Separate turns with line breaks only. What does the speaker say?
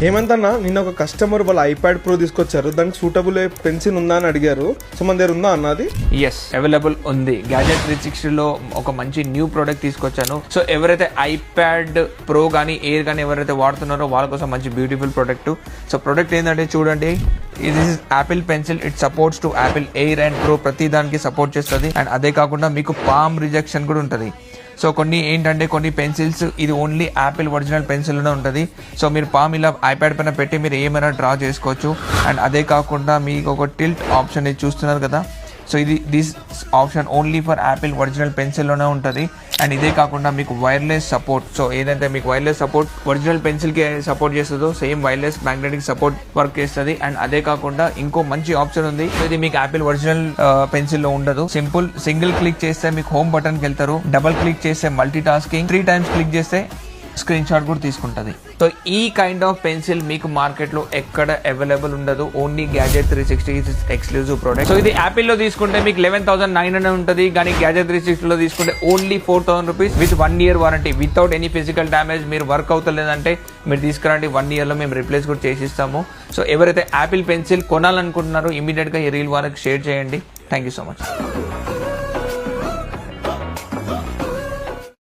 హేమంత్ అన్న, నిన్న ఒక కస్టమర్ వాళ్ళ ఐప్యాడ్ ప్రో తీసుకొచ్చారు, దానికి సూటబుల్ పెన్సిల్ ఉందా అని అడిగారు. సో మన దగ్గర ఉందా అన్నది?
ఎస్, అవైలబుల్ ఉంది. గ్యాజెట్ 360లో ఒక మంచి న్యూ ప్రోడక్ట్ తీసుకొచ్చాను. సో ఎవరైతే ఐప్యాడ్ ప్రో కానీ ఎయిర్ కానీ ఎవరైతే వాడుతున్నారో వాళ్ళ కోసం మంచి బ్యూటిఫుల్ ప్రోడక్ట్. సో ప్రోడక్ట్ ఏంటంటే చూడండి, this is Apple pencil. It supports to Apple air and pro, ప్రతి దానికి సపోర్ట్ చేస్తుంది. అండ్ అదే కాకుండా మీకు పామ్ రిజెక్షన్ కూడా ఉంటుంది. సో కొన్ని ఏంటంటే కొన్ని పెన్సిల్స్ ఇది ఓన్లీ యాపిల్ ఒరిజినల్ పెన్సిల్లోనే ఉంటుంది. సో మీరు పామ్ ఇలా ఐప్యాడ్ పైన పెట్టి మీరు ఏమైనా డ్రా చేసుకోవచ్చు. అండ్ అదే కాకుండా మీకు ఒక టిల్ట్ ఆప్షన్ ఇది చూస్తున్నారు కదా, సో ఇది this option only for Apple original పెన్సిల్లోనే ఉంటుంది. అండ్ ఇదే కాకుండా మీకు వైర్లెస్ సపోర్ట్. సో ఏదంటే మీకు వైర్లెస్ సపోర్ట్ ఒరిజినల్ పెన్సిల్కి సపోర్ట్ చేస్తుందో same wireless magnetic support work చేస్తుంది. అండ్ అదే కాకుండా ఇంకో మంచి ఆప్షన్ ఉంది. సో ఇది మీకు యాపిల్ ఒరిజినల్ పెన్సిల్లో ఉండదు. సింగిల్ క్లిక్ చేస్తే మీకు హోమ్ బటన్కి వెళ్తారు, డబల్ క్లిక్ చేస్తే మల్టీ టాస్కింగ్, 3 times క్లిక్ చేస్తే స్క్రీన్ షాట్ కూడా తీసుకుంటుంది. సో ఈ కైండ్ ఆఫ్ పెన్సిల్ మీకు మార్కెట్లో ఎక్కడ అవైలబుల్ ఉండదు. Only gadget 360 exclusive product. So ఇది యాపిల్లో తీసుకుంటే మీకు 11,900 ఉంటుంది, కానీ గ్యాజెట్ 360లో తీసుకుంటే only 4,000 rupees with 1 year warranty, without any physical damage. మీరు వర్క్ అవుతలేదంటే మీరు తీసుకురండి, 1 yearలో మేము రిప్లేస్ కూడా చేసిస్తాము. సో ఎవరైతే యాపిల్ పెన్సిల్ కొనాలనుకుంటున్నారో ఇమీడియట్గా ఈ రీల్ వాళ్ళకి షేర్ చేయండి. Thank you so much.